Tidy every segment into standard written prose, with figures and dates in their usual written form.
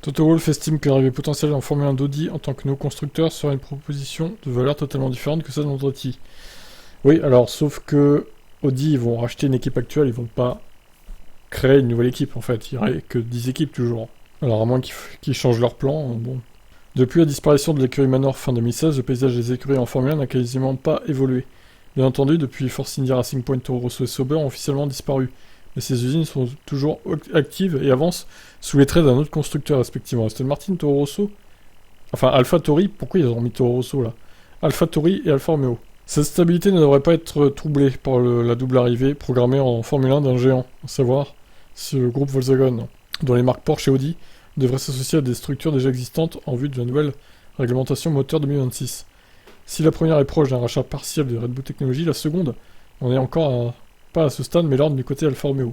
Toto Wolff estime que l'arrivée potentielle en Formule 1 d'Audi en tant que nouveau constructeur serait une proposition de valeur totalement différente que celle d'Andretti. Oui, alors, sauf que Audi, ils vont racheter une équipe actuelle, ils vont pas créer une nouvelle équipe, en fait. Il n'y aurait que 10 équipes, toujours. Alors, à moins qu'ils changent leur plan, bon. Depuis la disparition de l'écurie Manor fin 2016, le paysage des écuries en Formule 1 n'a quasiment pas évolué. Bien entendu, depuis Force India, Racing Point, Toro Rosso et Sauber ont officiellement disparu. Mais ces usines sont toujours actives et avancent sous les traits d'un autre constructeur, respectivement. Aston Martin, Toro Rosso. Enfin, AlphaTauri, pourquoi ils ont mis Toro Rosso là? AlphaTauri et Alfa Romeo. Cette stabilité ne devrait pas être troublée par la double arrivée programmée en Formule 1 d'un géant, à savoir le groupe Volkswagen, dont les marques Porsche et Audi devraient s'associer à des structures déjà existantes en vue de la nouvelle réglementation moteur 2026. Si la première est proche d'un rachat partiel de Red Bull Technologies, la seconde n'en est encore pas à ce stade, mais l'ordre du côté Alfa Romeo.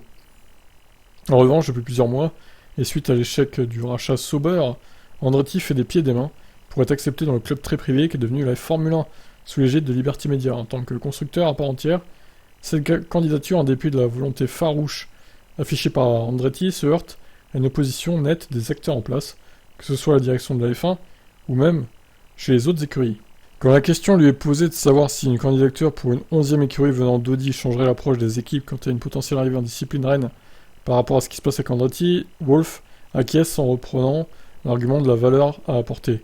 En revanche, depuis plusieurs mois, et suite à l'échec du rachat Sauber, Andretti fait des pieds et des mains pour être accepté dans le club très privé qui est devenu la Formule 1 sous l'égide de Liberty Media. En tant que constructeur à part entière, cette candidature, en dépit de la volonté farouche affichée par Andretti, se heurte à une opposition nette des acteurs en place, que ce soit à la direction de la F1 ou même chez les autres écuries. Quand la question lui est posée de savoir si une candidature pour une 11e écurie venant d'Audi changerait l'approche des équipes quant à une potentielle arrivée en discipline reine par rapport à ce qui se passe avec Andretti, Wolff acquiesce en reprenant l'argument de la valeur à apporter.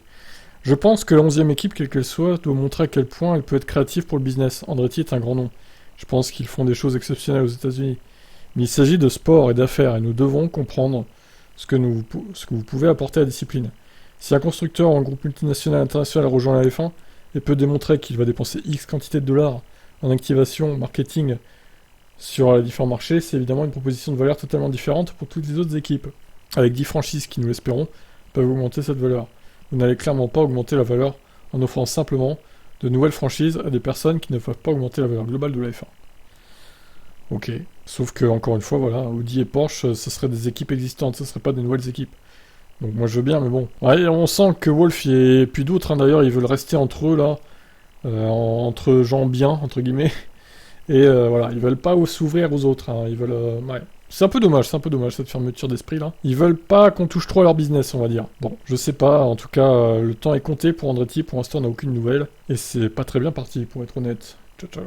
Je pense que la 11e équipe, quelle qu'elle soit, doit montrer à quel point elle peut être créative pour le business. Andretti est un grand nom. Je pense qu'ils font des choses exceptionnelles aux États-Unis. Mais il s'agit de sport et d'affaires, et nous devons comprendre ce que vous pouvez apporter à la discipline. Si un constructeur ou un groupe multinational international rejoint la F1 et peut démontrer qu'il va dépenser X quantité de dollars en activation, marketing sur les différents marchés, c'est évidemment une proposition de valeur totalement différente pour toutes les autres équipes. Avec 10 franchises qui, nous l'espérons, peuvent augmenter cette valeur. Vous n'allez clairement pas augmenter la valeur en offrant simplement de nouvelles franchises à des personnes qui ne peuvent pas augmenter la valeur globale de la F1. Ok. Sauf que, encore une fois, voilà, Audi et Porsche, ce seraient des équipes existantes, ce ne seraient pas des nouvelles équipes. Donc moi je veux bien, mais bon. Ouais, on sent que Wolff et puis d'autres, hein, d'ailleurs, ils veulent rester entre eux, là, entre gens bien, entre guillemets. Et voilà, ils veulent pas s'ouvrir aux autres, hein, ils veulent... ouais. C'est un peu dommage cette fermeture d'esprit, là. Ils veulent pas qu'on touche trop à leur business, on va dire. Bon, je sais pas, en tout cas, le temps est compté pour Andretti, pour l'instant on n'a aucune nouvelle. Et c'est pas très bien parti, pour être honnête. Ciao, ciao.